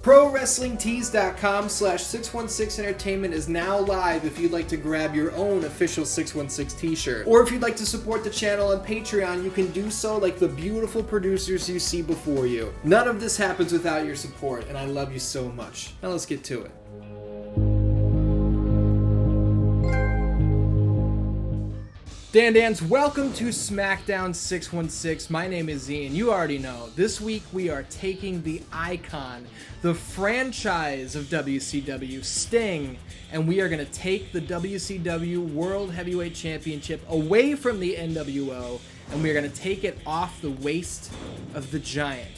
ProWrestlingTees.com/616entertainment is now live if you'd like to grab your own official 616 t-shirt. Or if you'd like to support the channel on Patreon, you can do so like the beautiful producers you see before you. None of this happens without your support, and I love you so much. Now let's get to it. Dan, welcome to SmackDown 616. My name is Ian. You already know. This week we are taking the icon, the franchise of WCW, Sting, and we are going to take the WCW World Heavyweight Championship away from the nWo, and we are going to take it off the waist of the Giant.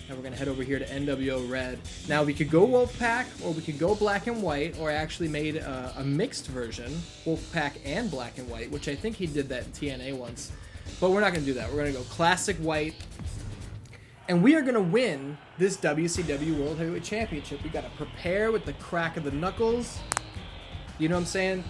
And we're going to head over here to nWo Red. Now, we could go Wolfpack, or we could go Black and White, or I actually made a mixed version, Wolfpack and Black and White, which I think he did that in TNA once. But we're not going to do that. We're going to go Classic White. And we are going to win this WCW World Heavyweight Championship. We got to prepare with the crack of the knuckles. You know what I'm saying?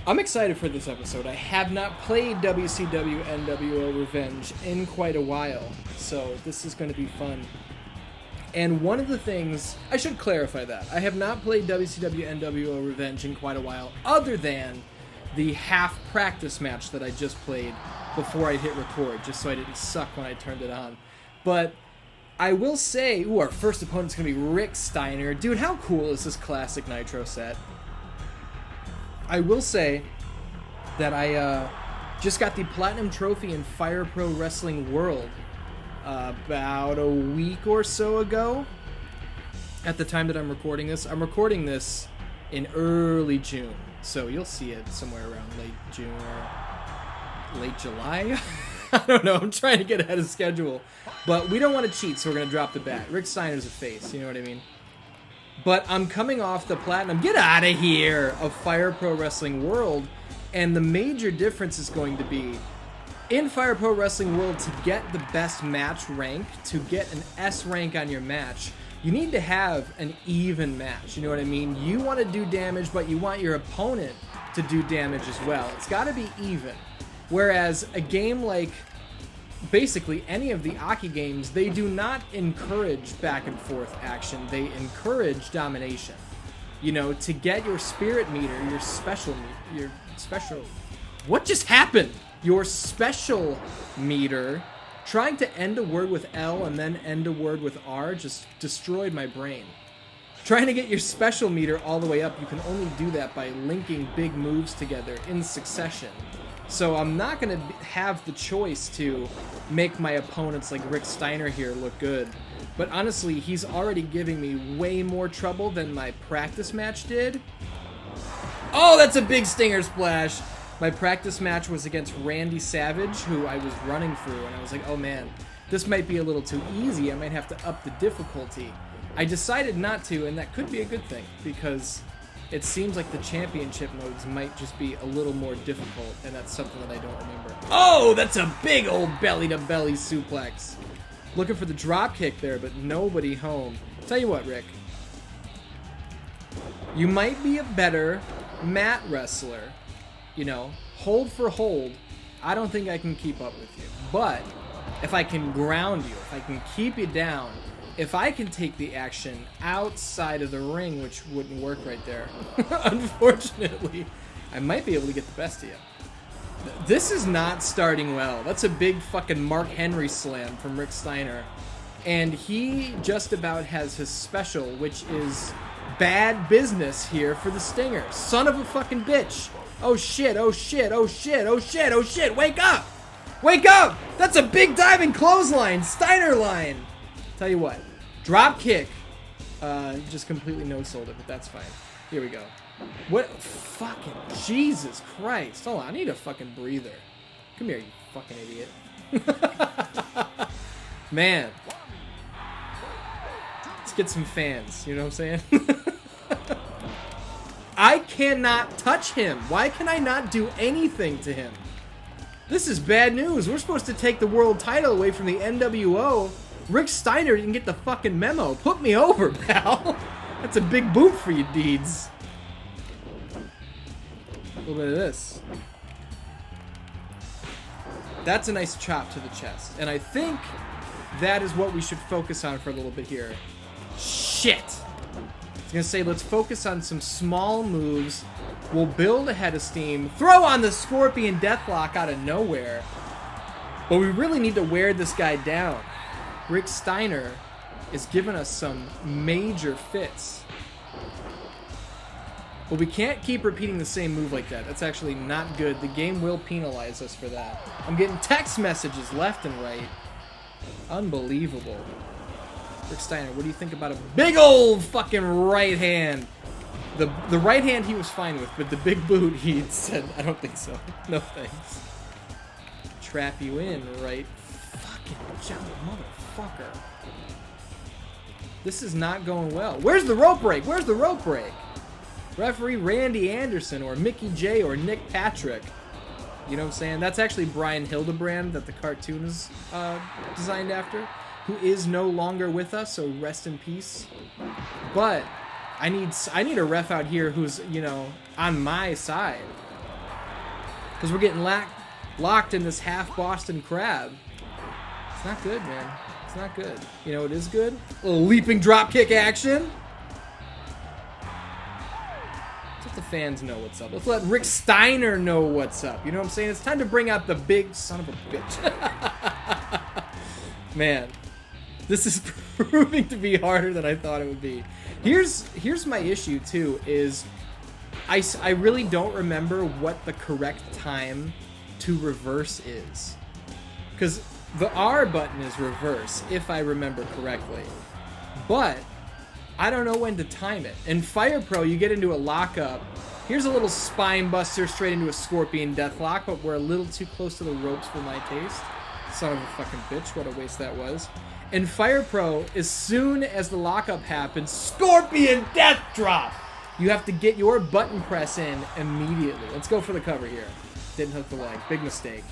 I'm excited for this episode. I have not played WCW nWoRevenge in quite a while, so this is going to be fun. And one of the things, I should clarify that, I have not played WCW nWoRevenge in quite a while, other than the half practice match that I just played before I hit record, just so I didn't suck when I turned it on. But I will say, our first opponent's going to be Rick Steiner. Dude, how cool is this classic Nitro set? I will say that I just got the Platinum Trophy in Fire Pro Wrestling World about a week or so ago. At the time that I'm recording this in early June, so you'll see it somewhere around late June or late July. I don't know, I'm trying to get ahead of schedule. But we don't want to cheat, so we're going to drop the bat. Rick Steiner's a face, you know what I mean? But I'm coming off the Platinum, get out of here, of Fire Pro Wrestling World, and the major difference is going to be, in Fire Pro Wrestling World, to get the best match rank, to get an S rank on your match, you need to have an even match, you know what I mean? You want to do damage, but you want your opponent to do damage as well. It's got to be even. Whereas a game like basically any of the Aki games, they do not encourage back and forth action. They encourage domination. You know, to get your spirit meter, your special, what just happened? Your special meter, trying to end a word with L and then end a word with R just destroyed my brain. Trying to get your special meter all the way up, you can only do that by linking big moves together in succession. So I'm not going to have the choice to make my opponents like Rick Steiner here look good. But honestly, he's already giving me way more trouble than my practice match did. Oh, that's a big stinger splash. My practice match was against Randy Savage, who I was running through, and I was like, oh man, this might be a little too easy. I might have to up the difficulty. I decided not to, and that could be a good thing, because it seems like the championship modes might just be a little more difficult, and that's something that I don't remember. Oh, that's a big old belly-to-belly suplex. Looking for the drop kick there, but nobody home. Tell you what, Rick. You might be a better mat wrestler. You know, hold for hold. I don't think I can keep up with you. But if I can ground you, if I can keep you down, if I can take the action outside of the ring, which wouldn't work right there, unfortunately, I might be able to get the best of you. This is not starting well. That's a big fucking Mark Henry slam from Rick Steiner. And he just about has his special, which is bad business here for the Stinger. Son of a fucking bitch. Oh shit, oh shit, oh shit, oh shit, oh shit, wake up! Wake up! That's a big diving clothesline, Steiner line! Tell you what, drop kick. Just completely no-sold it, but that's fine. Here we go. What? Fucking Jesus Christ. Hold on, I need a fucking breather. Come here, you fucking idiot. Man. Let's get some fans, you know what I'm saying? I cannot touch him. Why can I not do anything to him? This is bad news. We're supposed to take the world title away from the nWo. Rick Steiner didn't get the fucking memo. Put me over, pal. That's a big boot for you, deeds. A little bit of this. That's a nice chop to the chest. And I think that is what we should focus on for a little bit here. Shit. I was gonna say, let's focus on some small moves. We'll build a head of steam. Throw on the Scorpion Deathlock out of nowhere. But we really need to wear this guy down. Rick Steiner is giving us some major fits. But we can't keep repeating the same move like that. That's actually not good. The game will penalize us for that. I'm getting text messages left and right. Unbelievable. Rick Steiner, what do you think about a big old fucking right hand? The right hand he was fine with, but the big boot he said, I don't think so. No thanks. Trap you in, right? Fucking jelly motherfucker. This is not going well. Where's the rope break? Where's the rope break? Referee Randy Anderson or Mickey J or Nick Patrick. You know what I'm saying? That's actually Brian Hildebrand that the cartoon is designed after, who is no longer with us, so rest in peace. But I need a ref out here who's, you know, on my side. Because we're getting locked in this half Boston Crab. It's not good, man. It's not good. You know, it is good. A little leaping dropkick action. Let's let the fans know what's up. Let's let Rick Steiner know what's up. You know what I'm saying? It's time to bring out the big son of a bitch. Man, this is proving to be harder than I thought it would be. Here's my issue too, is I really don't remember what the correct time to reverse is. Because the R button is reverse, if I remember correctly. But I don't know when to time it. In Fire Pro, you get into a lockup. Here's a little spine buster straight into a Scorpion Deathlock, but we're a little too close to the ropes for my taste. Son of a fucking bitch, what a waste that was. In Fire Pro, as soon as the lockup happens, Scorpion Death Drop! You have to get your button press in immediately. Let's go for the cover here. Didn't hook the leg. Big mistake.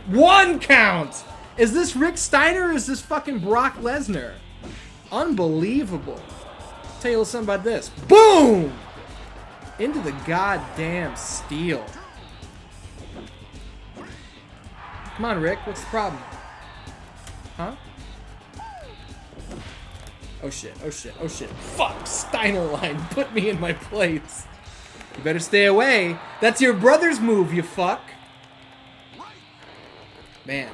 1 count! Is this Rick Steiner or is this fucking Brock Lesnar? Unbelievable. Tell you a little something about this. Boom! Into the goddamn steel. Come on, Rick. What's the problem? Huh? Oh shit, oh shit, oh shit. Fuck! Steiner line. Put me in my place. You better stay away. That's your brother's move, you fuck. Man.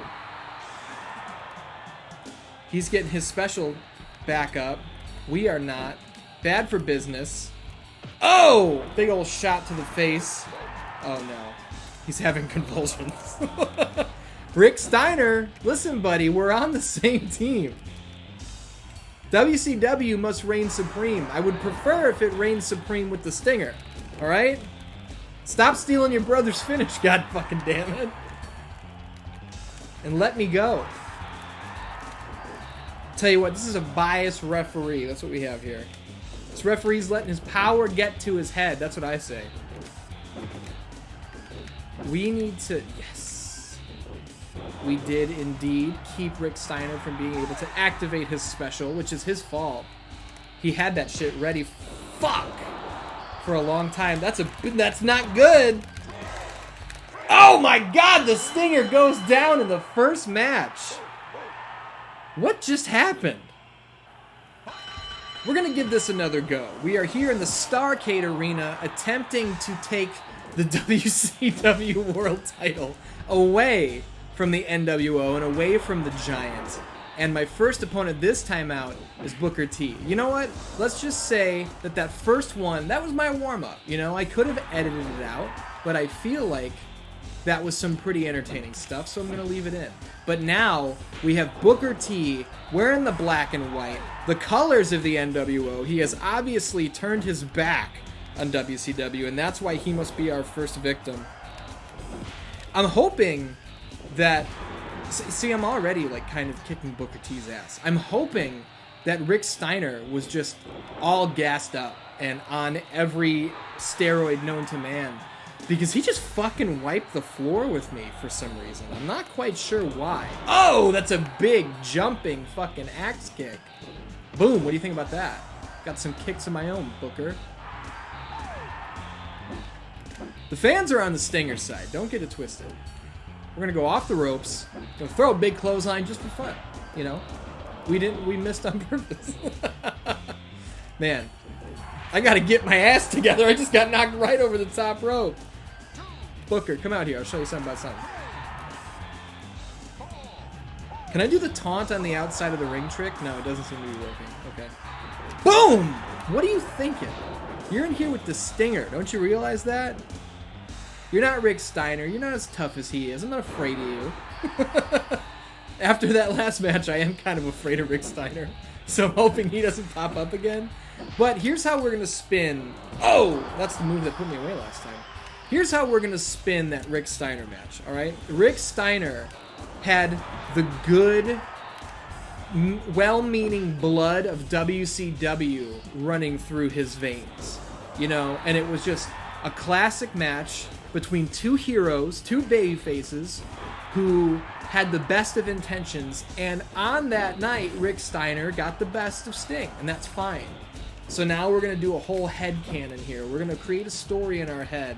He's getting his special back up. We are not. Bad for business. Oh! Big old shot to the face. Oh no. He's having convulsions. Rick Steiner, listen buddy, we're on the same team. WCW must reign supreme. I would prefer if it reigned supreme with the Stinger. Alright? Stop stealing your brother's finish, god fucking damn it. And let me go. Tell you what, this is a biased referee. That's what we have here. This referee's letting his power get to his head. That's what I say. We need to... Yes. We did indeed keep Rick Steiner from being able to activate his special, which is his fault. He had that shit ready. Fuck! For a long time. That's not good! Oh my god! The Stinger goes down in the first match! What just happened? We're gonna give this another go. We are here in the Starrcade Arena attempting to take the WCW World title away from the nWo and away from the Giant. And my first opponent this time out is Booker T. You know what? Let's just say that first one, that was my warm-up. You know, I could have edited it out, but I feel like that was some pretty entertaining stuff, so I'm going to leave it in. But now, we have Booker T wearing the black and white, the colors of the nWo. He has obviously turned his back on WCW, and that's why he must be our first victim. I'm hoping that... See, I'm already, like, kind of kicking Booker T's ass. I'm hoping that Rick Steiner was just all gassed up and on every steroid known to man. Because he just fucking wiped the floor with me for some reason. I'm not quite sure why. Oh, that's a big jumping fucking axe kick. Boom, what do you think about that? Got some kicks of my own, Booker. The fans are on the Stinger side. Don't get it twisted. We're going to go off the ropes. Gonna throw a big clothesline just for fun. You know? We missed on purpose. Man, I gotta get my ass together. I just got knocked right over the top rope. Booker, come out here. I'll show you something about something. Can I do the taunt on the outside of the ring trick? No, it doesn't seem to be working. Okay. Boom! What are you thinking? You're in here with the Stinger. Don't you realize that? You're not Rick Steiner. You're not as tough as he is. I'm not afraid of you. After that last match, I am kind of afraid of Rick Steiner. So I'm hoping he doesn't pop up again. But here's how we're going to spin. Oh! That's the move that put me away last time. Here's how we're going to spin that Rick Steiner match. Alright? Rick Steiner had the good, well-meaning blood of WCW running through his veins. You know? And it was just a classic match between two heroes, two babyfaces, who had the best of intentions, and on that night, Rick Steiner got the best of Sting, and that's fine. So now we're going to do a whole headcanon here. We're going to create a story in our head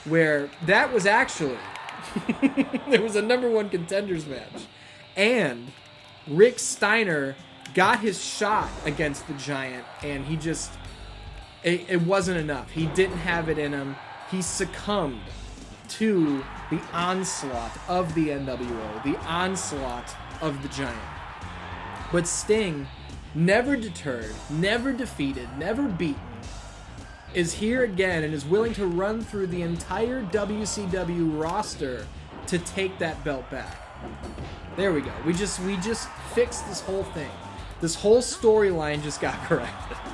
where that was actually, there was a #1 contenders match, and Rick Steiner got his shot against the Giant, and he just, it wasn't enough. He didn't have it in him. He succumbed to the onslaught of the nWo, the onslaught of the Giant. But Sting, never deterred, never defeated, never beaten, is here again and is willing to run through the entire WCW roster to take that belt back. There we go. We just fixed this whole thing. This whole storyline just got corrected.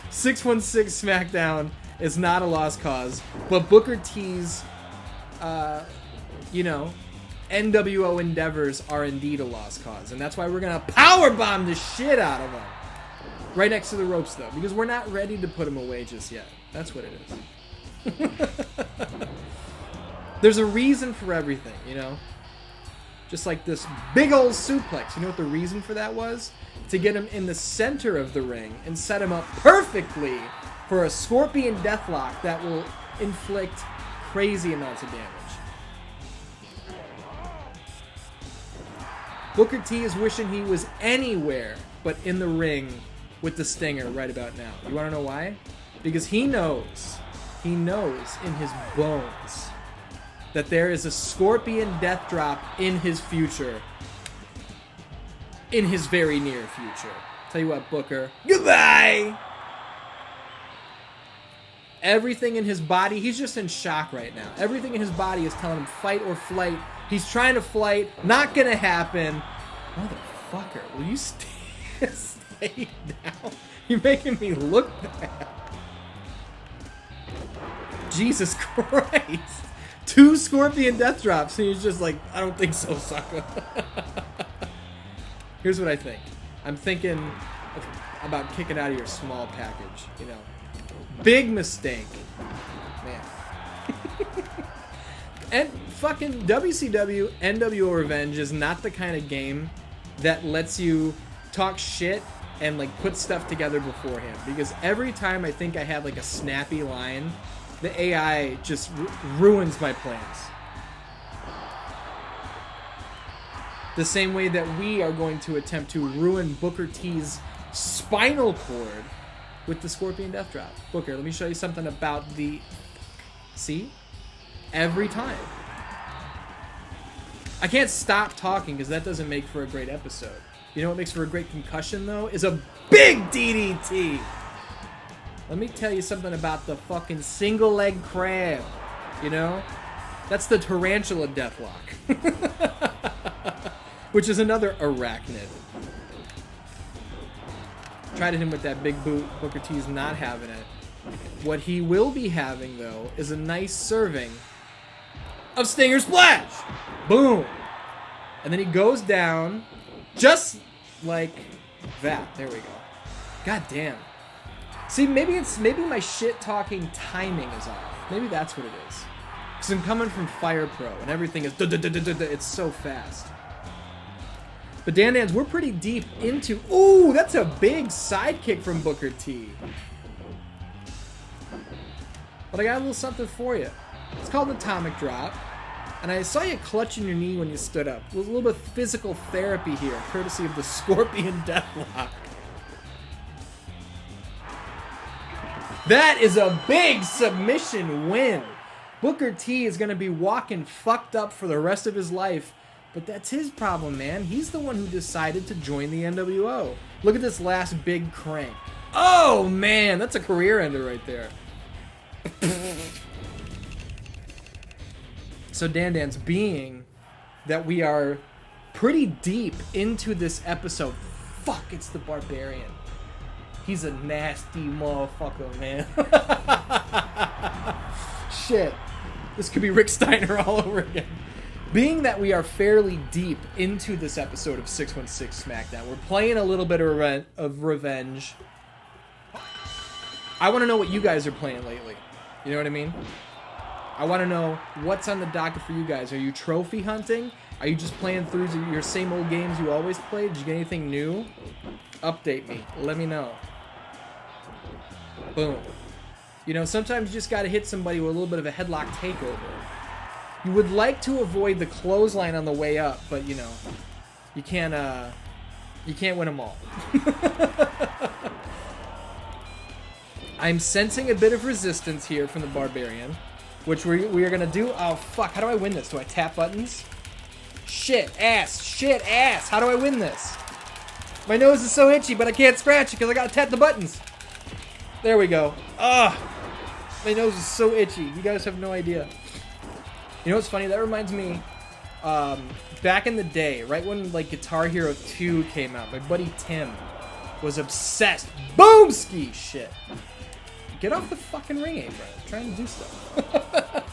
616 SmackDown is not a lost cause, but Booker T's, nWo endeavors are indeed a lost cause, and that's why we're gonna powerbomb the shit out of him. Right next to the ropes, though, because we're not ready to put him away just yet. That's what it is. There's a reason for everything, you know? Just like this big old suplex. You know what the reason for that was? To get him in the center of the ring and set him up perfectly for a scorpion deathlock that will inflict crazy amounts of damage. Booker T is wishing he was anywhere but in the ring with the Stinger right about now. You want to know why? Because he knows in his bones that there is a scorpion death drop in his future. In his very near future. Tell you what, Booker. Goodbye! Everything in his body, he's just in shock right now. Everything in his body is telling him fight or flight. He's trying to flight. Not gonna happen. Motherfucker, will you stay down? You're making me look bad. Jesus Christ. 2 scorpion death drops, and he's just like, I don't think so, sucker. Here's what I think. I'm thinking about kicking out of your small package, you know. Big mistake. Man. And fucking WCW nWoRevenge is not the kind of game that lets you talk shit and like put stuff together beforehand. Because every time I think I have like a snappy line, the AI just ruins my plans. The same way that we are going to attempt to ruin Booker T's spinal cord with the Scorpion Death Drop. Booker, let me show you something about the... See? Every time. I can't stop talking because that doesn't make for a great episode. You know what makes for a great concussion, though? Is a big DDT! Let me tell you something about the fucking single leg crab. You know? That's the tarantula deathlock. Which is another arachnid. Tried at him with that big boot. Booker T's not having it. What he will be having, though, is a nice serving of Stinger Splash! Boom! And then he goes down just like that. There we go. God damn. See, maybe my shit-talking timing is off. Maybe that's what it is. Because I'm coming from Fire Pro, and everything is... It's so fast. But Dan, we're pretty deep into... Ooh, that's a big sidekick from Booker T. But I got a little something for you. It's called an Atomic Drop. And I saw you clutching your knee when you stood up. There's a little bit of physical therapy here, courtesy of the Scorpion Deathlock. That is a big submission win. Booker T is going to be walking fucked up for the rest of his life, but that's his problem, man. He's the one who decided to join the NWO. Look at this last big crank. Oh, man, that's a career ender right there. So, Dan, being that we are pretty deep into this episode, fuck, it's the Barbarian. He's a nasty motherfucker, man. Shit. This could be Rick Steiner all over again. Being that we are fairly deep into this episode of 616 SmackDown, we're playing a little bit of Revenge. I want to know what you guys are playing lately. You know what I mean? I want to know what's on the docket for you guys. Are you trophy hunting? Are you just playing through your same old games you always play? Did you get anything new? Update me. Let me know. Boom. You know, sometimes you just got to hit somebody with a little bit of a headlock takeover. You would like to avoid the clothesline on the way up, but you know, you can't win them all. I'm sensing a bit of resistance here from the Barbarian, which we are gonna do. Oh fuck! How do I win this? Do I tap buttons? Shit ass! How do I win this? My nose is so itchy, but I can't scratch it because I gotta tap the buttons. There we go. Ugh. My nose is so itchy. You guys have no idea. You know what's funny? That reminds me, back in the day, right when like Guitar Hero 2 came out, my buddy Tim was obsessed. Boomski shit. Get off the fucking ring apron. I'm trying to do stuff.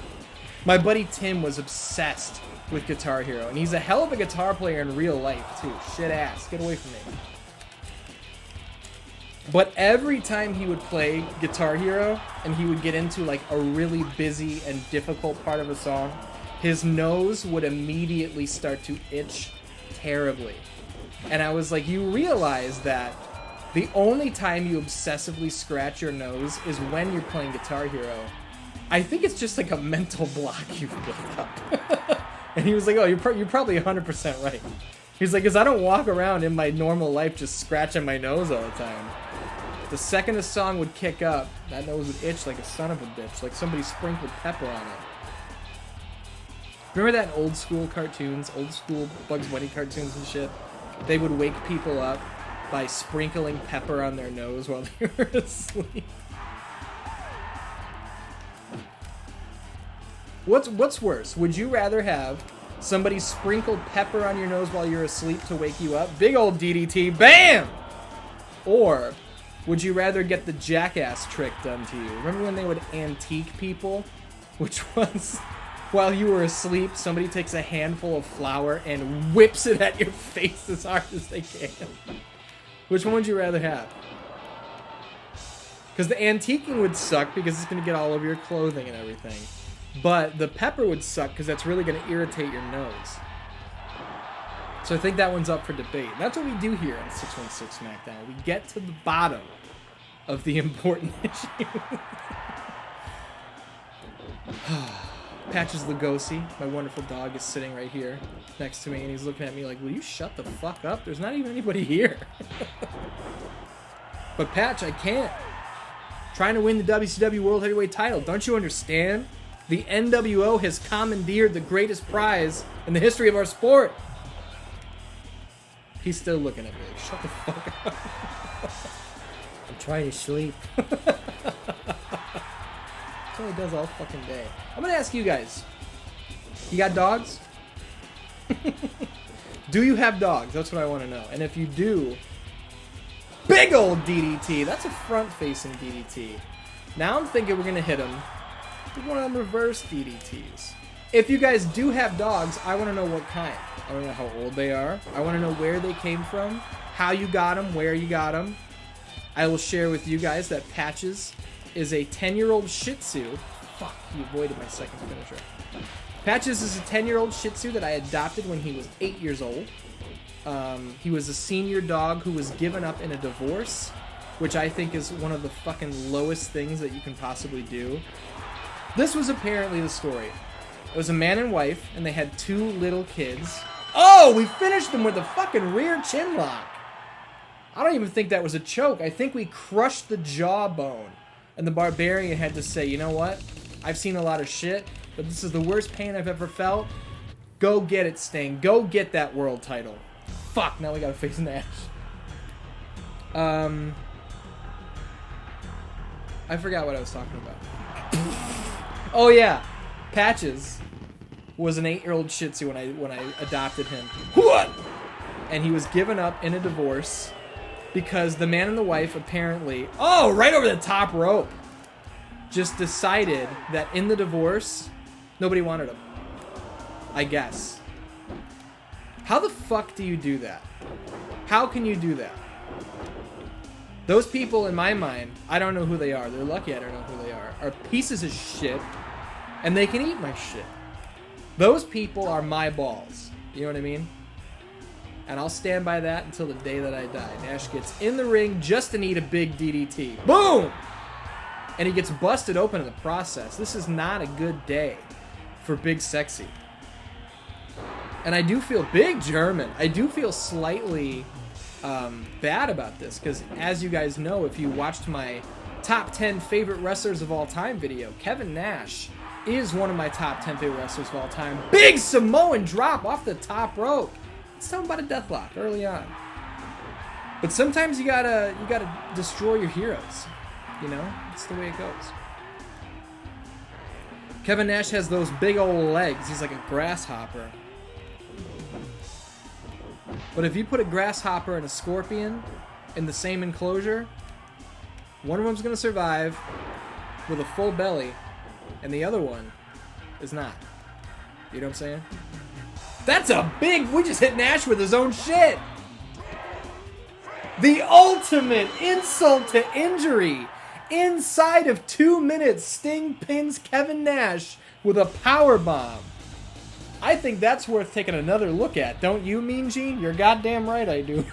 My buddy Tim was obsessed with Guitar Hero, and he's a hell of a guitar player in real life too. Shit ass. Get away from me. But every time he would play Guitar Hero and he would get into like a really busy and difficult part of a song, his nose would immediately start to itch terribly. And I was like, you realize that the only time you obsessively scratch your nose is when you're playing Guitar Hero. I think it's just like a mental block you've built up. And he was like, oh, you're probably 100% right. He's like, because I don't walk around in my normal life just scratching my nose all the time. The second a song would kick up, that nose would itch like a son of a bitch, like somebody sprinkled pepper on it. Remember that in old school cartoons, old school Bugs Bunny cartoons and shit? They would wake people up by sprinkling pepper on their nose while they were asleep. What's worse? Would you rather have somebody sprinkle pepper on your nose while you're asleep to wake you up? Big old DDT, bam! Or would you rather get the jackass trick done to you? Remember when they would antique people? Which was, while you were asleep, somebody takes a handful of flour and whips it at your face as hard as they can. Which one would you rather have? Because the antiquing would suck because it's going to get all over your clothing and everything. But the pepper would suck because that's really going to irritate your nose. So I think that one's up for debate. That's what we do here on 616 SmackDown. We get to the bottom of the important issue. Patches Lugosi, my wonderful dog, is sitting right here next to me, and he's looking at me like, will you shut the fuck up? There's not even anybody here. But Patch, I can't. Trying to win the WCW World Heavyweight title. Don't you understand? The nWo has commandeered the greatest prize in the history of our sport. He's still looking at me like, shut the fuck up. I'm trying to sleep. That's what he does all fucking day. I'm gonna ask you guys. You got dogs? Do you have dogs? That's what I want to know. And if you do, big old DDT. That's a front-facing DDT. Now I'm thinking we're gonna hit him with one of them reverse DDTs. If you guys do have dogs, I want to know what kind. I want to know how old they are. I want to know where they came from, how you got them, where you got them. I will share with you guys that Patches is a 10-year-old Shih Tzu. Fuck, he avoided my second finisher. Patches is a 10-year-old Shih Tzu that I adopted when he was 8 years old. He was a senior dog who was given up in a divorce, which I think is one of the fucking lowest things that you can possibly do. This was apparently the story. It was a man and wife, and they had 2 little kids. Oh, we finished them with a fucking rear chin lock. I don't even think that was a choke. I think we crushed the jawbone And the Barbarian had to say, you know what? I've seen a lot of shit, but this is the worst pain I've ever felt. Go get it, Sting. Go get that world title. Fuck, now we gotta face Nash. I forgot what I was talking about. Oh yeah, Patches was an 8-year-old Shih Tzu when I adopted him. What? And he was given up in a divorce because the man and the wife apparently, right over the top rope, just decided that in the divorce, nobody wanted him. I guess. How the fuck do you do that? How can you do that? Those people, in my mind, I don't know who they are. They're lucky I don't know who they are pieces of shit, and they can eat my shit. Those people are my balls. You know what I mean? And I'll stand by that until the day that I die. Nash gets in the ring just to need a big DDT. Boom! And he gets busted open in the process. This is not a good day for Big Sexy. And I do feel Big German. I do feel slightly bad about this because, as you guys know, if you watched my top 10 favorite wrestlers of all time video, Kevin Nash is one of my top 10 favorite wrestlers of all time. Big Samoan drop off the top rope. It's something about a deathlock early on. But sometimes you gotta destroy your heroes. You know, it's the way it goes. Kevin Nash has those big old legs. He's like a grasshopper. But if you put a grasshopper and a scorpion in the same enclosure, one of them's gonna survive with a full belly, and the other one is not. You know what I'm saying? That's a big... We just hit Nash with his own shit! The ultimate insult to injury! Inside of 2 minutes, Sting pins Kevin Nash with a powerbomb. I think that's worth taking another look at. Don't you, Mean Gene? You're goddamn right I do.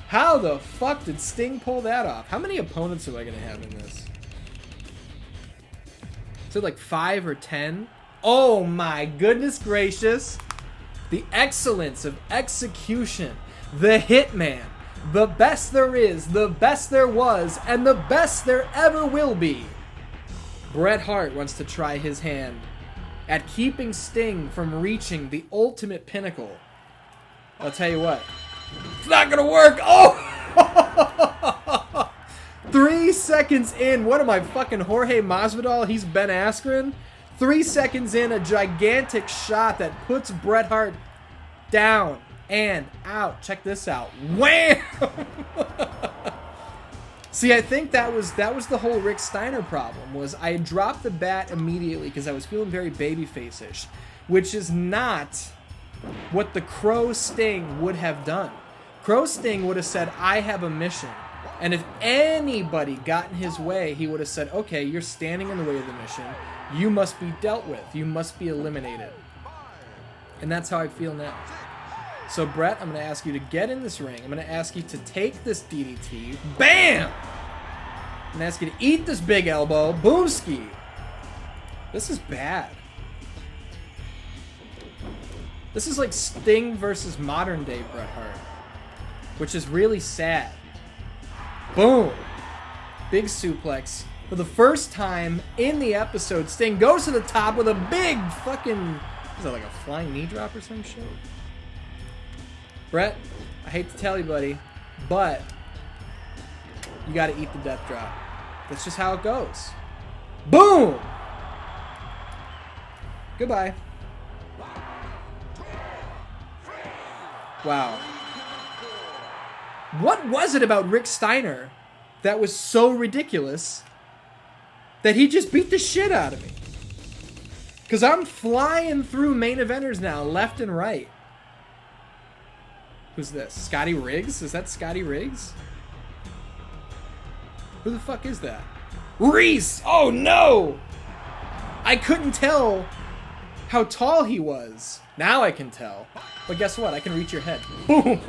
How the fuck did Sting pull that off? How many opponents am I going to have in this? Is it like 5 or 10? Oh my goodness gracious. The excellence of execution. The Hitman. The best there is, the best there was, and the best there ever will be. Bret Hart wants to try his hand at keeping Sting from reaching the ultimate pinnacle. I'll tell you what. It's not gonna work! Oh! 3 seconds in. What am I, fucking Jorge Masvidal? He's Ben Askren? 3 seconds in, a gigantic shot that puts Bret Hart down and out. Check this out. Wham! See, I think that was the whole Rick Steiner problem, was I dropped the bat immediately because I was feeling very babyface-ish, which is not what the Crow Sting would have done. Crow Sting would have said, I have a mission. And if anybody got in his way, he would have said, okay, you're standing in the way of the mission. You must be dealt with. You must be eliminated. And that's how I feel now. So, Bret, I'm going to ask you to get in this ring. I'm going to ask you to take this DDT. Bam! I'm going to ask you to eat this big elbow. Boomski. This is bad. This is like Sting versus modern day Bret Hart, which is really sad. Boom. Big suplex. For the first time in the episode, Sting goes to the top with a big fucking... Is that like a flying knee drop or some shit? Bret, I hate to tell you, buddy, but you got to eat the death drop. That's just how it goes. Boom! Goodbye. Wow. What was it about Rick Steiner that was so ridiculous that he just beat the shit out of me? Because I'm flying through main eventers now, left and right. Who's this? Scotty Riggs? Is that Scotty Riggs? Who the fuck is that? Reese! Oh no! I couldn't tell how tall he was. Now I can tell. But guess what? I can reach your head. Boom!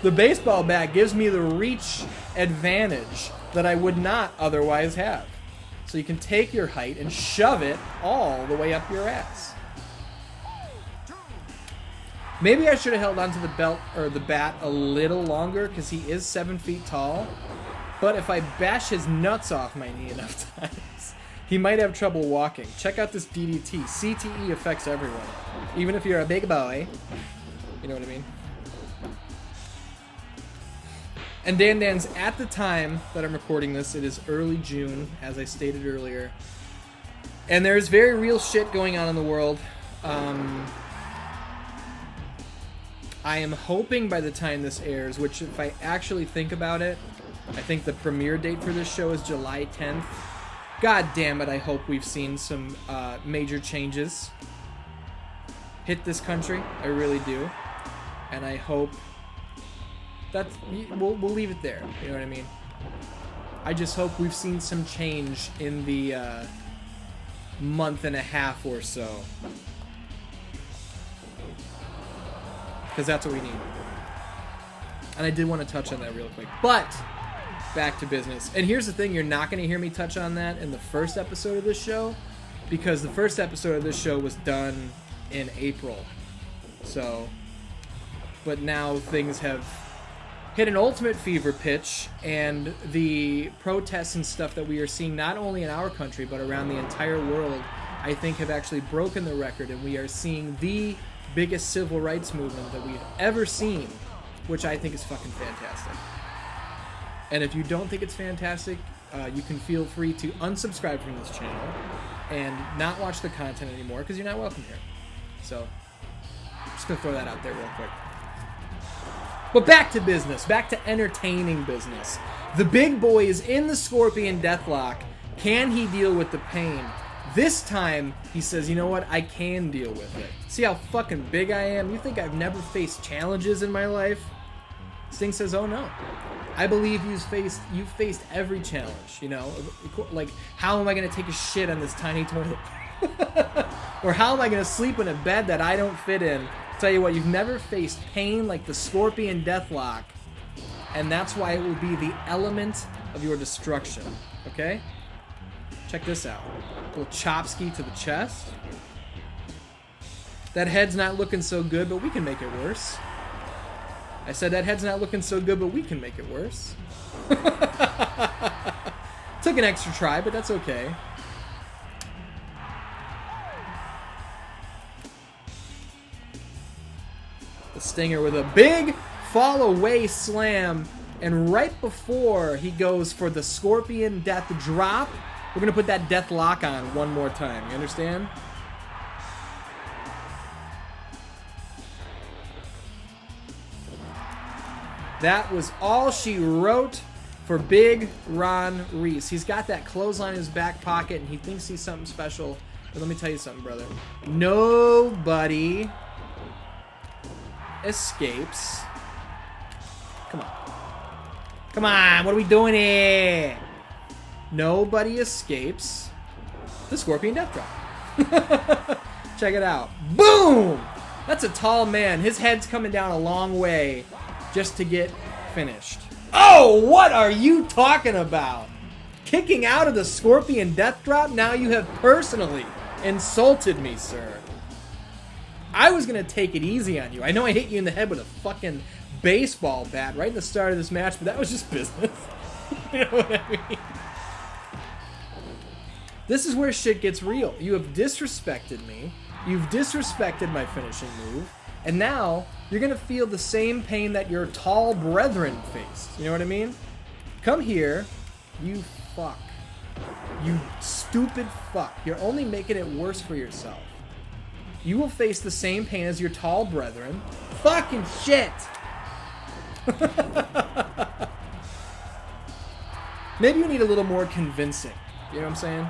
The baseball bat gives me the reach advantage that I would not otherwise have. So you can take your height and shove it all the way up your ass. Maybe I should have held onto the belt or the bat a little longer because he is 7 feet tall. But if I bash his nuts off my knee enough times, he might have trouble walking. Check out this DDT. CTE affects everyone. Even if you're a big boy. You know what I mean? And Dan's, at the time that I'm recording this, it is early June, as I stated earlier. And there's very real shit going on in the world. I am hoping by the time this airs, which if I actually think about it, I think the premiere date for this show is July 10th. God damn it, I hope we've seen some major changes hit this country. I really do. And I hope that we'll leave it there. You know what I mean? I just hope we've seen some change in the month and a half or so. Because that's what we need. And I did want to touch on that real quick. But, back to business. And here's the thing, you're not going to hear me touch on that in the first episode of this show. Because the first episode of this show was done in April. So, but now things have hit an ultimate fever pitch. And the protests and stuff that we are seeing not only in our country, but around the entire world, I think have actually broken the record. And we are seeing the biggest civil rights movement that we've ever seen, which I think is fucking fantastic. And if you don't think it's fantastic, you can feel free to unsubscribe from this channel and not watch the content anymore because you're not welcome here. So, I'm just gonna throw that out there real quick. But back to business, back to entertaining business. The big boy is in the Scorpion Deathlock. Can he deal with the pain? This time, he says, you know what, I can deal with it. See how fucking big I am? You think I've never faced challenges in my life? Sting says, oh no. I believe you've faced every challenge, you know? Like, how am I going to take a shit on this tiny toilet? Or how am I going to sleep in a bed that I don't fit in? Tell you what, you've never faced pain like the Scorpion Deathlock, and that's why it will be the element of your destruction, okay? Check this out. A little chopski to the chest. That head's not looking so good, but we can make it worse. I said that head's not looking so good, but we can make it worse. Took an extra try, but that's okay. The Stinger with a big fall away slam, and right before he goes for the Scorpion Death Drop, we're going to put that Death Lock on one more time. You understand? That was all she wrote for Big Ron Reese. He's got that clothesline in his back pocket, and he thinks he's something special. But let me tell you something, brother. Nobody escapes. Come on. Come on, what are we doing here? Nobody escapes the Scorpion Death Drop. Check it out. Boom! That's a tall man. His head's coming down a long way just to get finished. Oh, what are you talking about? Kicking out of the Scorpion Death Drop? Now you have personally insulted me, sir. I was going to take it easy on you. I know I hit you in the head with a fucking baseball bat right in the start of this match, but that was just business. You know what I mean? This is where shit gets real. You have disrespected me. You've disrespected my finishing move. And now you're going to feel the same pain that your tall brethren faced. You know what I mean? Come here, you fuck. You stupid fuck. You're only making it worse for yourself. You will face the same pain as your tall brethren. Fucking shit! Maybe you need a little more convincing. You know what I'm saying?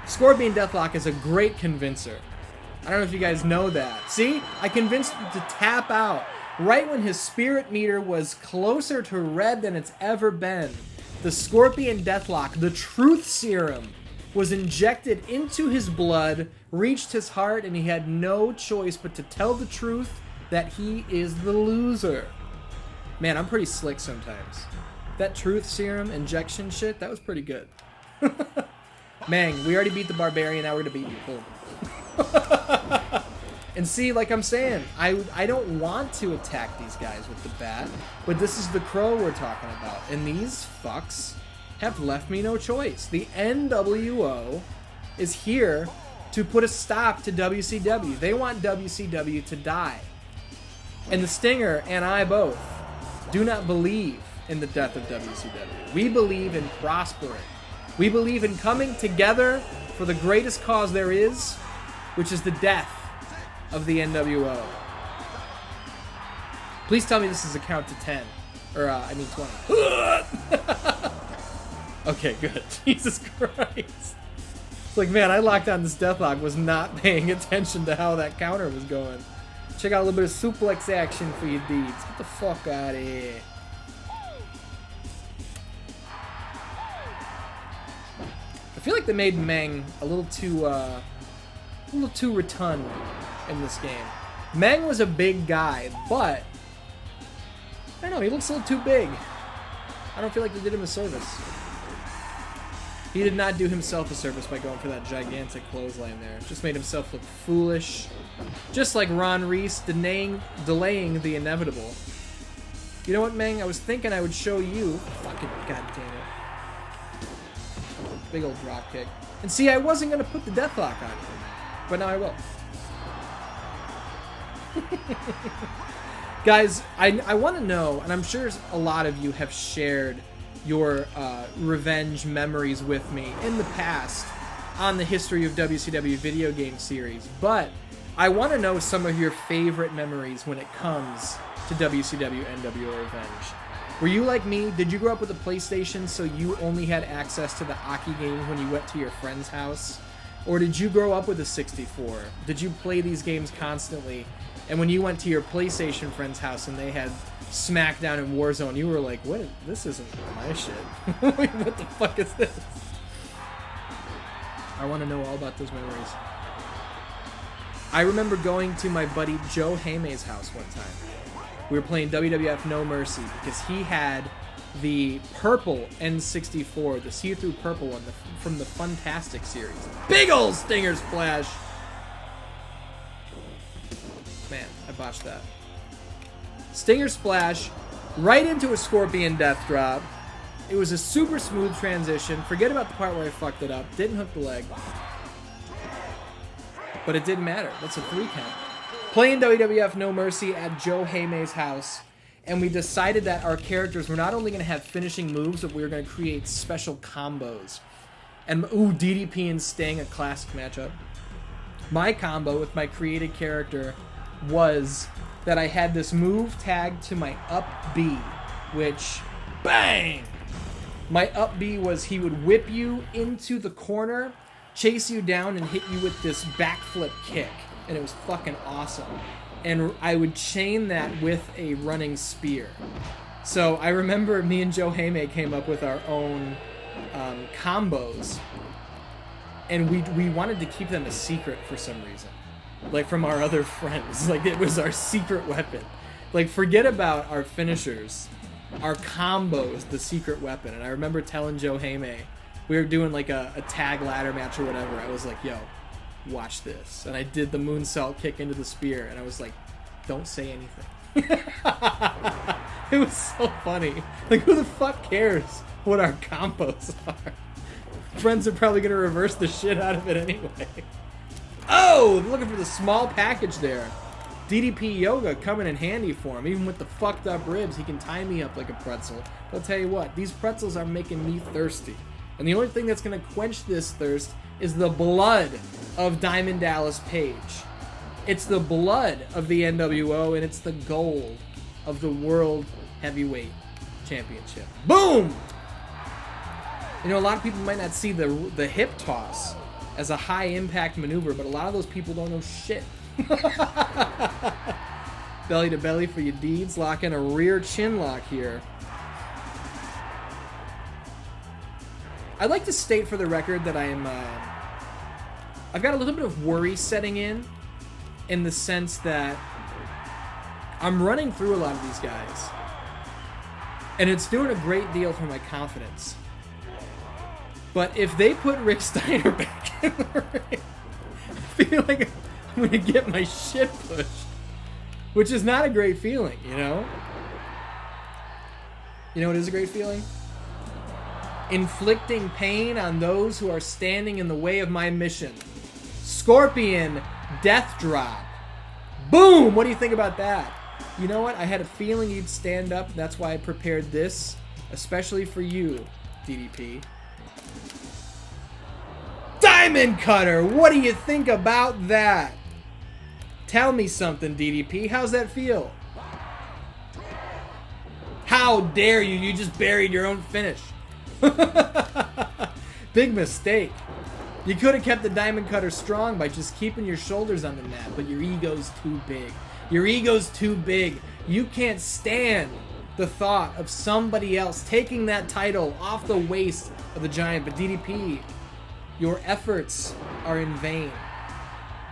Scorpion Deathlock is a great convincer. I don't know if you guys know that. See? I convinced him to tap out right when his spirit meter was closer to red than it's ever been. The Scorpion Deathlock, the truth serum, was injected into his blood, reached his heart, and he had no choice but to tell the truth that he is the loser. Man, I'm pretty slick sometimes. That truth serum injection shit, that was pretty good. Mang, we already beat the Barbarian, now we're gonna beat you. Boom. And see, like I'm saying, I don't want to attack these guys with the bat, but this is the Crow we're talking about. And these fucks have left me no choice. The nWo is here to put a stop to WCW. They want WCW to die. And the Stinger and I both do not believe in the death of WCW. We believe in prospering. We believe in coming together for the greatest cause there is, which is the death of the nWo. Please tell me this is a count to 10. Or, 20. Okay, good. Jesus Christ. It's like, man, I locked on this deathlock, was not paying attention to how that counter was going. Check out a little bit of suplex action for you dudes. Get the fuck out of here. I feel like they made Meng a little too rotund in this game. Meng was a big guy, but I don't know, he looks a little too big. I don't feel like they did him a service. He did not do himself a service by going for that gigantic clothesline there. Just made himself look foolish. Just like Ron Reese delaying the inevitable. You know what, Meng? I was thinking I would show you. Fucking goddamn it. Big old drop kick. And see, I wasn't going to put the deathlock on you. But now I will. Guys, I want to know, and I'm sure a lot of you have shared your revenge memories with me in the past on the History of WCW video game series, but I want to know some of your favorite memories when it comes to WCW nWoRevenge. Were you like me? Did you grow up with a PlayStation so you only had access to the Aki games when you went to your friend's house? Or did you grow up with a 64? Did you play these games constantly? And when you went to your PlayStation friend's house and they had SmackDown and Warzone, you were like, "What? This isn't my shit. What the fuck is this?" I want to know all about those memories. I remember going to my buddy Joe Haymay's house one time. We were playing WWF No Mercy because he had the purple N64, the see-through purple one from the Funtastic series. Big ol' Stinger Splash! Man, I botched that. Stinger Splash, right into a Scorpion Death Drop. It was a super smooth transition. Forget about the part where I fucked it up. Didn't hook the leg. But it didn't matter. That's a 3 count. Playing WWF No Mercy at Joe Haymay's house. And we decided that our characters were not only going to have finishing moves, but we were going to create special combos. And, DDP and Sting, a classic matchup. My combo with my created character was that I had this move tagged to my up B, which, bang! My up B was he would whip you into the corner, chase you down, and hit you with this backflip kick. And it was fucking awesome. And I would chain that with a running spear. So I remember me and Joe Haymay came up with our own combos. And we wanted to keep them a secret for some reason. Like from our other friends. Like it was our secret weapon. Like forget about our finishers. Our combo is the secret weapon. And I remember telling Joe Haymay, we were doing like a tag ladder match or whatever. I was like, yo, watch this. And I did the moonsault kick into the spear. And I was like, don't say anything. It was so funny. Like who the fuck cares what our combos are? Friends are probably going to reverse the shit out of it anyway. Oh, looking for the small package there. DDP Yoga coming in handy for him. Even with the fucked up ribs, he can tie me up like a pretzel. But I'll tell you what, these pretzels are making me thirsty. And the only thing that's going to quench this thirst is the blood of Diamond Dallas Page. It's the blood of the nWo, and it's the gold of the World Heavyweight Championship. Boom! You know, a lot of people might not see the hip toss as a high-impact maneuver, but a lot of those people don't know shit. Belly to belly for your deeds. Lock in a rear chin lock here. I'd like to state for the record that I've got a little bit of worry setting in the sense that I'm running through a lot of these guys. And it's doing a great deal for my confidence. But if they put Rick Steiner back in the ring, I I'm gonna get my shit pushed. Which is not a great feeling, you know? You know what is a great feeling? Inflicting pain on those who are standing in the way of my mission. Scorpion Death Drop. Boom! What do you think about that? You know what? I had a feeling you'd stand up. That's why I prepared this, especially for you, DDP. Diamond Cutter! What do you think about that? Tell me something, DDP. How's that feel? How dare you? You just buried your own finish. Big mistake. You could have kept the Diamond Cutter strong by just keeping your shoulders on the mat, but your ego's too big. Your ego's too big. You can't stand the thought of somebody else taking that title off the waist of the Giant. But DDP, your efforts are in vain.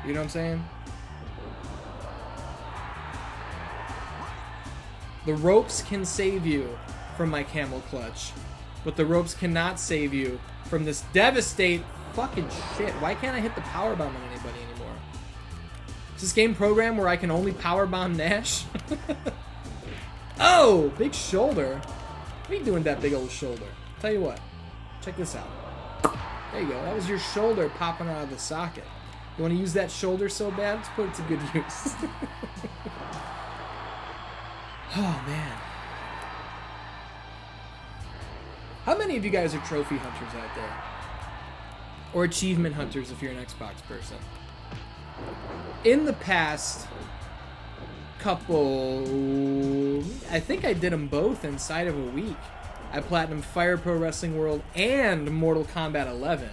You know what I'm saying? The ropes can save you from my camel clutch, but the ropes cannot save you from this devastate fucking shit. Why can't I hit the powerbomb on anybody anymore? Is this game programmed where I can only powerbomb Nash? Oh, big shoulder. What are you doing with that big old shoulder? Tell you what, check this out. There you go. That was your shoulder popping out of the socket. You want to use that shoulder so bad? Let's put it to good use. Oh, man. How many of you guys are trophy hunters out there? Or achievement hunters if you're an Xbox person? In the past couple... I think I did them both inside of a week. I Platinum Fire Pro Wrestling World and Mortal Kombat 11.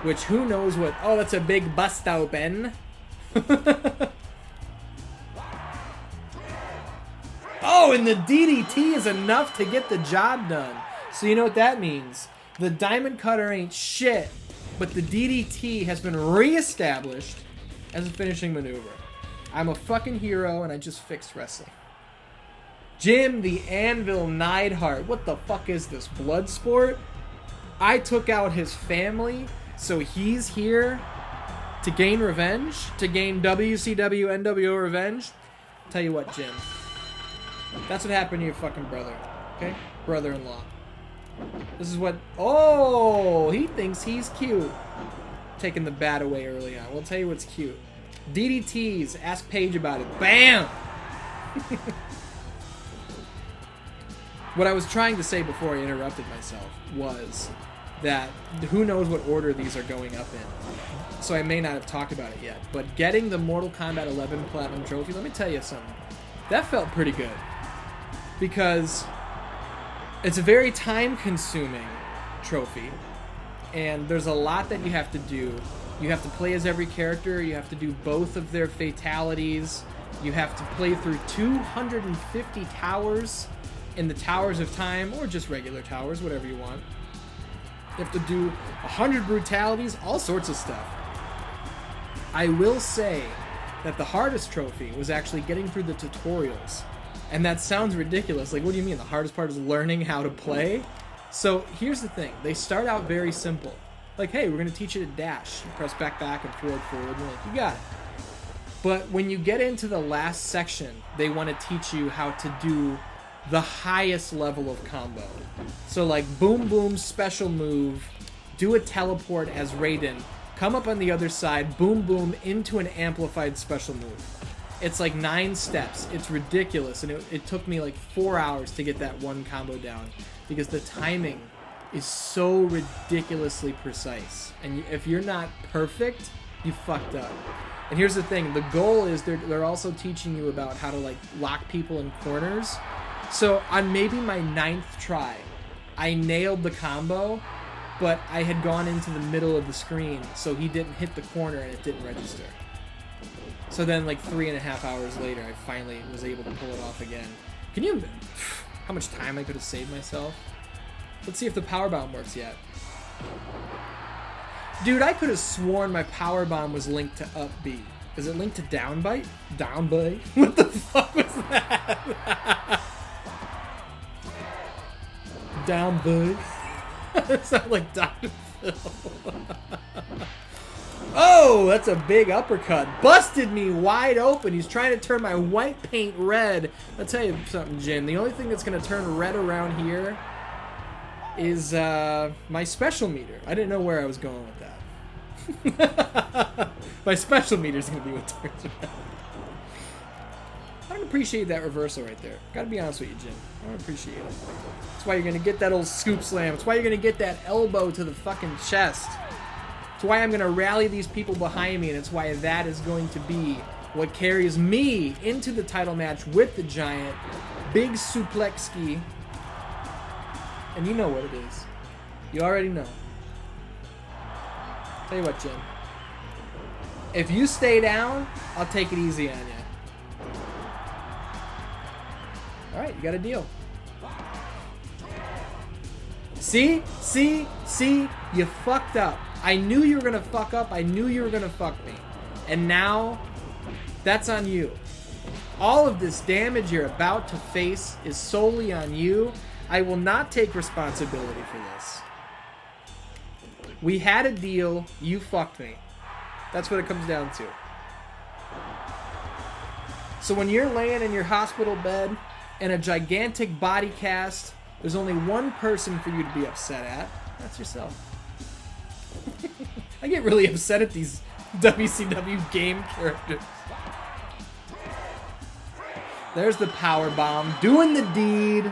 Which, who knows what... Oh, that's a big bust open. Oh, and the DDT is enough to get the job done. So you know what that means. The Diamond Cutter ain't shit, but the DDT has been reestablished as a finishing maneuver. I'm a fucking hero, and I just fixed wrestling. Jim the Anvil Neidhart. What the fuck is this, Bloodsport? I took out his family, so he's here to gain revenge? To gain WCW nWoRevenge? Tell you what, Jim. That's what happened to your fucking brother, okay? Brother-in-law. This is what... Oh, he thinks he's cute. Taking the bat away early on. We'll tell you what's cute. DDTs. Ask Paige about it. Bam! What I was trying to say before I interrupted myself was that who knows what order these are going up in. So I may not have talked about it yet. But getting the Mortal Kombat 11 Platinum Trophy, let me tell you something. That felt pretty good. Because it's a very time-consuming trophy, and there's a lot that you have to do. You have to play as every character, you have to do both of their fatalities, you have to play through 250 towers in the Towers of Time, or just regular towers, whatever you want. You have to do 100 brutalities, all sorts of stuff. I will say that the hardest trophy was actually getting through the tutorials. And that sounds ridiculous. Like, what do you mean? The hardest part is learning how to play? So, here's the thing. They start out very simple. Like, hey, we're going to teach you to dash. You press back, and forward, and you're like, you got it. But when you get into the last section, they want to teach you how to do the highest level of combo. So, like, boom, boom, special move, do a teleport as Raiden, come up on the other side, boom, boom, into an amplified special move. It's like 9 steps. It's ridiculous, and it took me like 4 hours to get that one combo down because the timing is so ridiculously precise. And if you're not perfect, you fucked up. And here's the thing. The goal is they're also teaching you about how to like lock people in corners. So on maybe my 9th try, I nailed the combo, but I had gone into the middle of the screen, so he didn't hit the corner and it didn't register. So then, like 3.5 hours later, I finally was able to pull it off again. Can you... How much time I could have saved myself? Let's see if the powerbomb works yet. Dude, I could have sworn my powerbomb was linked to up B. Is it linked to down bite? Down bite? What the fuck was that? Down bite? That sounded like Dr. Phil. Oh, that's a big uppercut. Busted me wide open. He's trying to turn my white paint red. I'll tell you something, Jin. The only thing that's going to turn red around here is my special meter. I didn't know where I was going with that. My special meter is going to be what turns red. I don't appreciate that reversal right there. Gotta be honest with you, Jin. I don't appreciate it. That's why you're going to get that old scoop slam. That's why you're going to get that elbow to the fucking chest. It's why I'm going to rally these people behind me, and it's why that is going to be what carries me into the title match with the Giant. Big suplex ski. And you know what it is. You already know. Tell you what, Jim. If you stay down, I'll take it easy on you. Alright, you got a deal. See? You fucked up. I knew you were going to fuck up. I knew you were going to fuck me. And now, that's on you. All of this damage you're about to face is solely on you. I will not take responsibility for this. We had a deal. You fucked me. That's what it comes down to. So when you're laying in your hospital bed in a gigantic body cast, there's only one person for you to be upset at. That's yourself. I get really upset at these WCW game characters. There's the power bomb, doing the deed.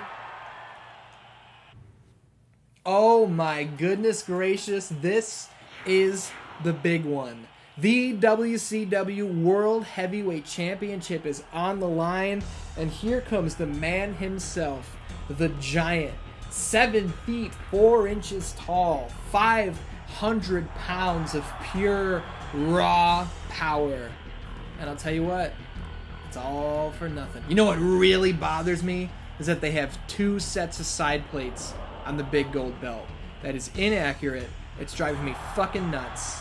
Oh my goodness gracious, this is the big one. The WCW World Heavyweight Championship is on the line, and here comes the man himself, the Giant. 7 feet 4 inches tall, 500 pounds of pure raw power. And I'll tell you what, it's all for nothing. You know what really bothers me is that they have 2 sets of side plates on the big gold belt. That is inaccurate. It's driving me fucking nuts.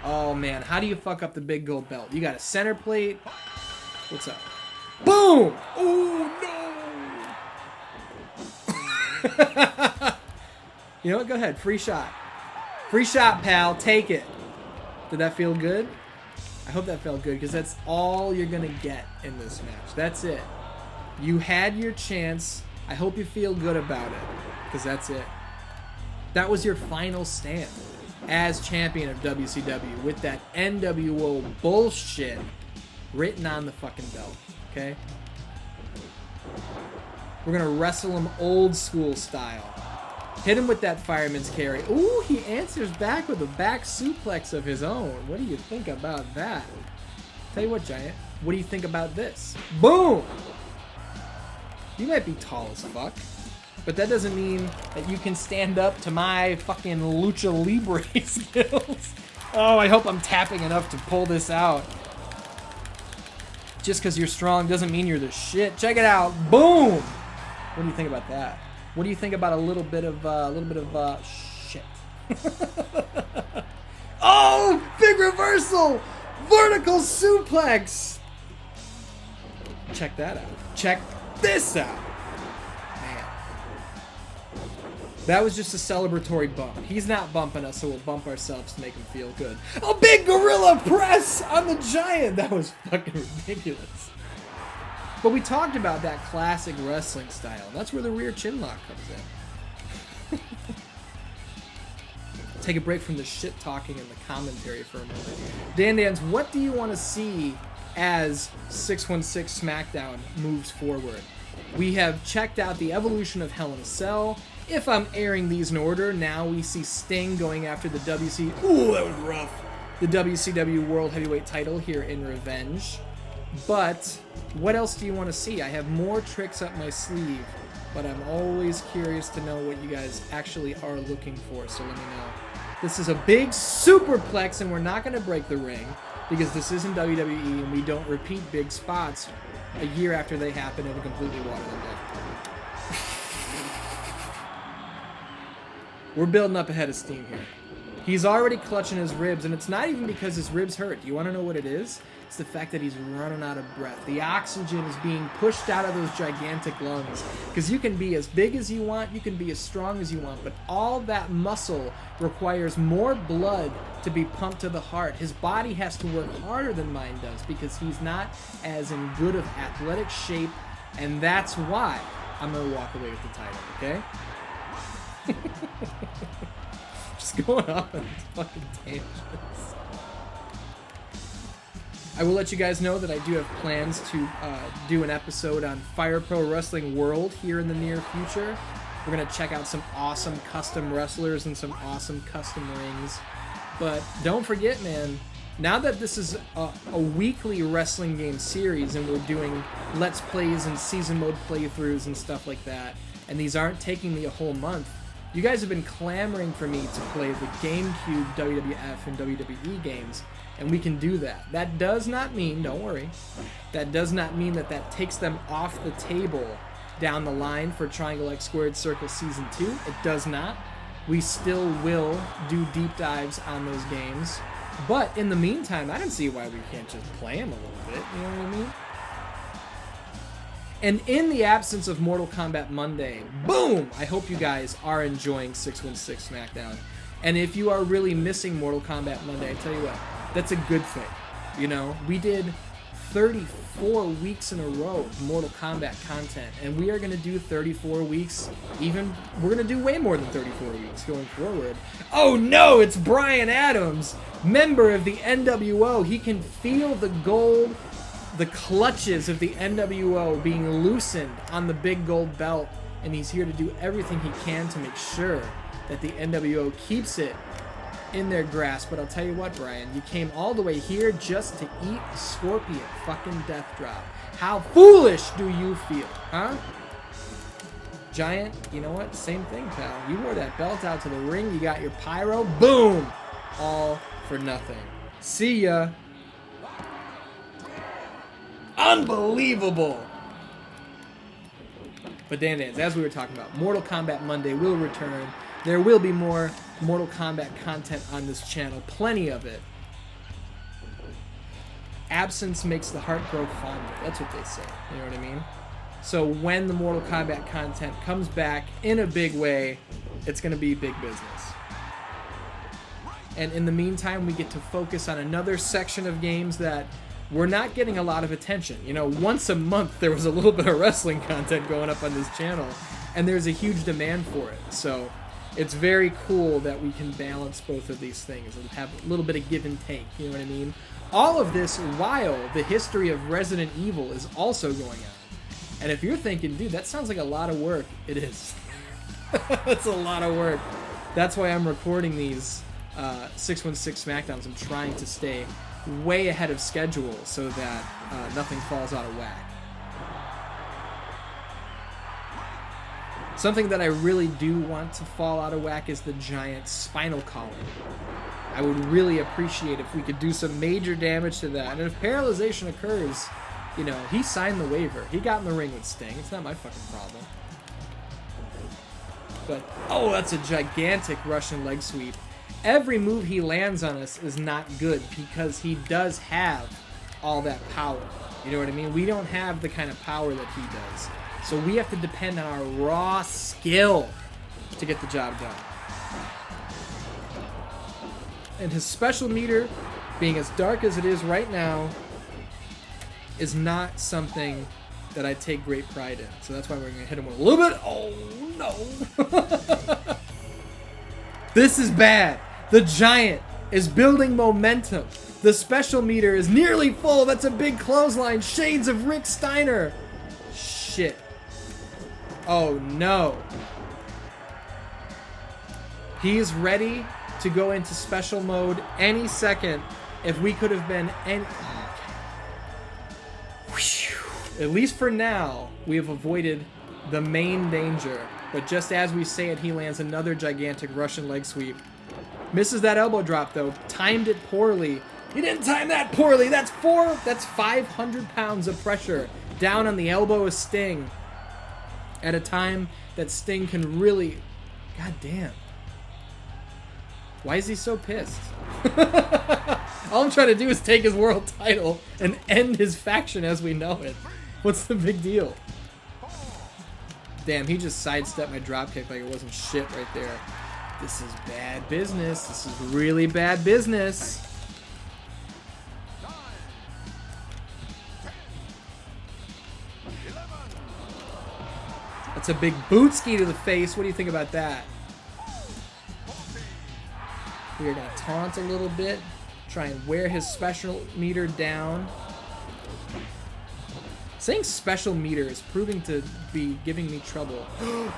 Oh man, how do you fuck up the big gold belt? You got a center plate. What's up? Boom! Oh no! You know what? Go ahead. Free shot. Free shot, pal. Take it. Did that feel good? I hope that felt good, because that's all you're going to get in this match. That's it. You had your chance. I hope you feel good about it, because that's it. That was your final stand as champion of WCW with that nWo bullshit written on the fucking belt, okay? We're going to wrestle him old school style. Hit him with that fireman's carry. Ooh, he answers back with a back suplex of his own. What do you think about that? Tell you what, Giant. What do you think about this? Boom! You might be tall as fuck, but that doesn't mean that you can stand up to my fucking lucha libre skills. Oh, I hope I'm tapping enough to pull this out. Just because you're strong doesn't mean you're the shit. Check it out. Boom! What do you think about that? What do you think about a little bit of shit? Oh, big reversal! Vertical suplex! Check that out. Check this out. Man. That was just a celebratory bump. He's not bumping us, so we'll bump ourselves to make him feel good. A big gorilla press on the Giant! That was fucking ridiculous. But we talked about that classic wrestling style. That's where the rear chin lock comes in. Take a break from the shit talking and the commentary for a moment. Dan, what do you want to see as 616 SmackDown moves forward? We have checked out the evolution of Hell in a Cell. If I'm airing these in order, now we see Sting going after the Ooh, that was rough. The WCW World Heavyweight title here in Revenge. But what else do you want to see? I have more tricks up my sleeve, but I'm always curious to know what you guys actually are looking for, so let me know. This is a big superplex, and we're not going to break the ring, because this isn't WWE, and we don't repeat big spots a year after they happen and completely water them down. We're building up a head of steam here. He's already clutching his ribs, and it's not even because his ribs hurt. You want to know what it is? It's the fact that he's running out of breath. The oxygen is being pushed out of those gigantic lungs. Because you can be as big as you want, you can be as strong as you want, but all that muscle requires more blood to be pumped to the heart. His body has to work harder than mine does because he's not as in good of athletic shape, and that's why I'm going to walk away with the title, okay? Just going off on these fucking tangents. I will let you guys know that I do have plans to do an episode on Fire Pro Wrestling World here in the near future. We're going to check out some awesome custom wrestlers and some awesome custom rings. But don't forget, man, now that this is a weekly wrestling game series and we're doing Let's Plays and season mode playthroughs and stuff like that, and these aren't taking me a whole month, you guys have been clamoring for me to play the GameCube WWF and WWE games, and we can do that. That does not mean, don't worry, that does not mean that takes them off the table down the line for Triangle X Squared Circle Season 2. It does not. We still will do deep dives on those games. But in the meantime, I don't see why we can't just play them a little bit, you know what I mean? And in the absence of Mortal Kombat Monday, boom! I hope you guys are enjoying 616 SmackDown. And if you are really missing Mortal Kombat Monday, I tell you what, that's a good thing. You know, we did 34 weeks in a row of Mortal Kombat content, and we are going to do 34 weeks, we're going to do way more than 34 weeks going forward. Oh no, it's Brian Adams, member of the nWo. He can feel the gold, the clutches of the nWo being loosened on the big gold belt, and he's here to do everything he can to make sure that the nWo keeps it in their grasp. But I'll tell you what, Brian, you came all the way here just to eat a scorpion fucking death drop. How foolish do you feel, huh? Giant, you know what? Same thing, pal. You wore that belt out to the ring, you got your pyro, boom! All for nothing. See ya. Unbelievable! But Dan, as we were talking about, Mortal Kombat Monday will return. There will be more Mortal Kombat content on this channel. Plenty of it. Absence makes the heart grow fonder. That's what they say. You know what I mean? So when the Mortal Kombat content comes back in a big way, it's going to be big business. And in the meantime, we get to focus on another section of games that we're not getting a lot of attention. You know, once a month there was a little bit of wrestling content going up on this channel, and there's a huge demand for it. So it's very cool that we can balance both of these things and have a little bit of give and take, you know what I mean? All of this while the history of Resident Evil is also going on. And if you're thinking, dude, that sounds like a lot of work, it is. It's a lot of work. That's why I'm recording these 616 SmackDowns. I'm trying to stay way ahead of schedule so that nothing falls out of whack. Something that I really do want to fall out of whack is the giant spinal column. I would really appreciate if we could do some major damage to that. And if paralyzation occurs, you know, he signed the waiver. He got in the ring with Sting. It's not my fucking problem. But, oh, that's a gigantic Russian leg sweep. Every move he lands on us is not good because he does have all that power. You know what I mean? We don't have the kind of power that he does. So we have to depend on our raw skill to get the job done. And his special meter, being as dark as it is right now, is not something that I take great pride in. So that's why we're going to hit him with a little bit. Oh, no. This is bad. The Giant is building momentum. The special meter is nearly full. That's a big clothesline. Shades of Rick Steiner. Shit. Oh, no. He's ready to go into special mode any second. If we could have been any... Okay. At least for now, we have avoided the main danger. But just as we say it, he lands another gigantic Russian leg sweep. Misses that elbow drop, though. Timed it poorly. He didn't time that poorly. That's 500 pounds of pressure down on the elbow of Sting at a time that Sting can really... God damn. Why is he so pissed? All I'm trying to do is take his world title and end his faction as we know it. What's the big deal? Damn, he just sidestepped my dropkick like it wasn't shit right there. This is bad business. This is really bad business. That's a big bootski to the face. What do you think about that? We are going to taunt a little bit. Try and wear his special meter down. Saying special meter is proving to be giving me trouble.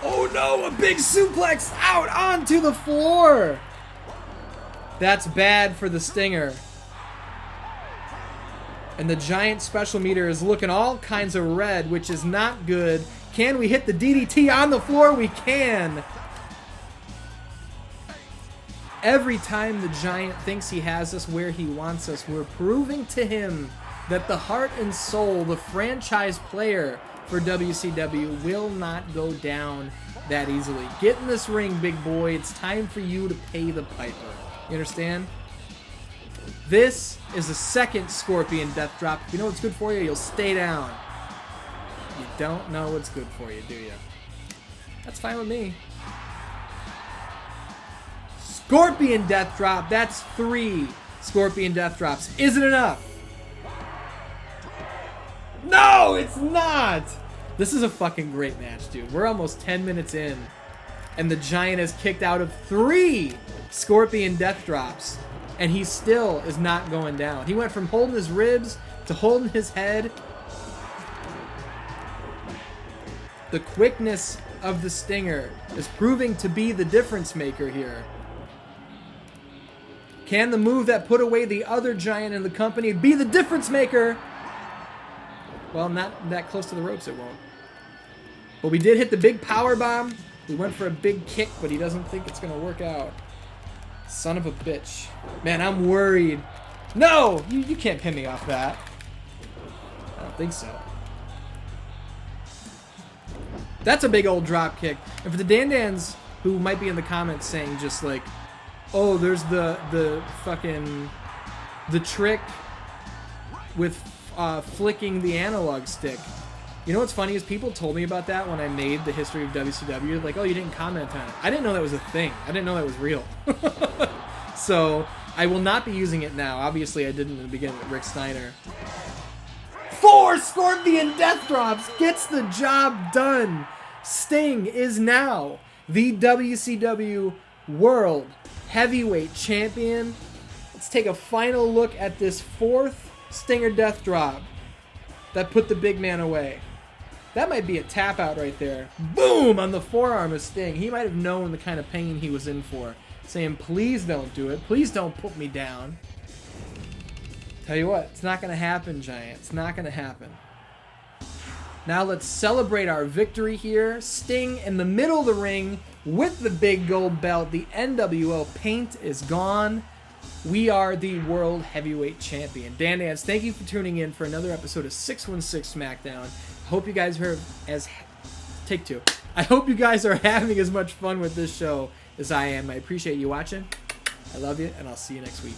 Oh no, a big suplex out onto the floor. That's bad for the Stinger. And the giant special meter is looking all kinds of red, which is not good. Can we hit the DDT on the floor? We can. Every time the Giant thinks he has us where he wants us, we're proving to him that the heart and soul, the franchise player for WCW, will not go down that easily. Get in this ring, big boy. It's time for you to pay the piper. You understand? This is the second Scorpion Death Drop. If you know what's good for you, you'll stay down. You don't know what's good for you, do you? That's fine with me. Scorpion Death Drop. That's 3 Scorpion Death Drops. Is it enough? No, it's not. This is a fucking great match, dude. We're almost 10 minutes in, and the Giant has kicked out of 3 Scorpion Death Drops, and he still is not going down. He went from holding his ribs to holding his head. The quickness of the Stinger is proving to be the difference maker here. Can the move that put away the other Giant in the company be the difference maker? Well, not that close to the ropes, it won't. But we did hit the big power bomb. We went for a big kick, but he doesn't think it's going to work out. Son of a bitch. Man, I'm worried. No! You can't pin me off that. I don't think so. That's a big old drop kick. And for the Dan-Dans who might be in the comments saying just like, oh, there's the fucking... the trick with flicking the analog stick. You know what's funny is people told me about that when I made the history of WCW. Like, oh, you didn't comment on it. I didn't know that was a thing. I didn't know that was real. So I will not be using it now. Obviously, I didn't in the beginning with Rick Steiner. 4 Scorpion Death Drops gets the job done. Sting is now the WCW World Heavyweight Champion. Let's take a final look at this 4th Stinger Death Drop that put the big man away. That might be a tap out right there. Boom! On the forearm of Sting. He might have known the kind of pain he was in for. Saying, please don't do it. Please don't put me down. Tell you what, it's not going to happen, Giant. It's not going to happen. Now let's celebrate our victory here. Sting in the middle of the ring with the big gold belt. The nWo paint is gone. We are the World Heavyweight Champion. Dan-Dans, thank you for tuning in for another episode of 616 SmackDown. I hope you guys are Take 2. I hope you guys are having as much fun with this show as I am. I appreciate you watching. I love you, and I'll see you next week.